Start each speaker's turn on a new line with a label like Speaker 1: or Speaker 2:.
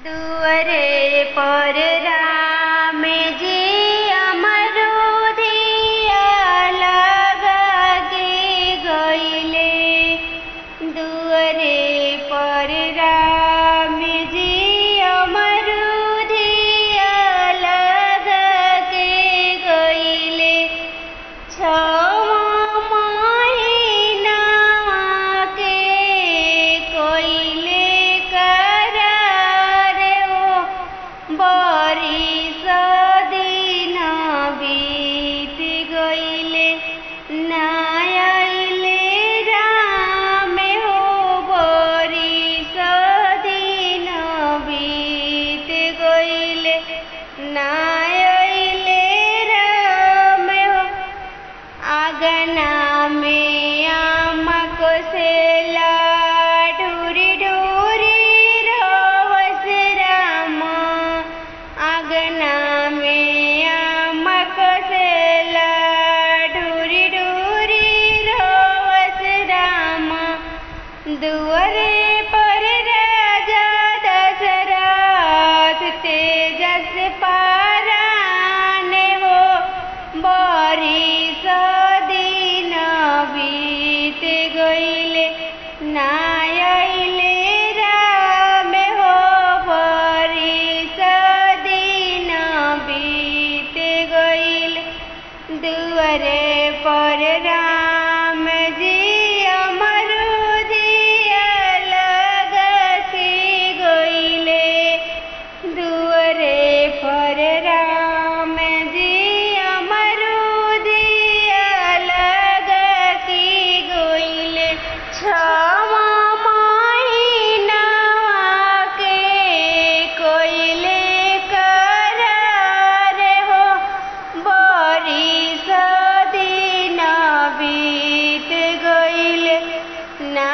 Speaker 1: दुअरे पर राम जी अमरुदिया लगा के गइले। दुअरे पर राम जी अमरुदिया लगा के गइले। महीना के कोइले करार हो बरिस दिन बीत गइले। ना आइले राम हो बरिस दिन बीत गइले। ना आइले राम हो आंगना में आमक सेला ढूरी ढूरी रोवस राम। आंगना में आमक सेला ढूरी ढूरी रोवस राम। दुअरे पर राजा दशरथ तेजस पारान हो बरिस दिन बीत गइले। ना आइले राम हो बरिस दिन बीत गइले। दुअरे पर राम जी अमरुदिया लगा के गइले। दुअरे पर राम जी अमरुदिया लगा के गइले। महीना के कोइले करार हो बरिस दिन बीत गइले। ना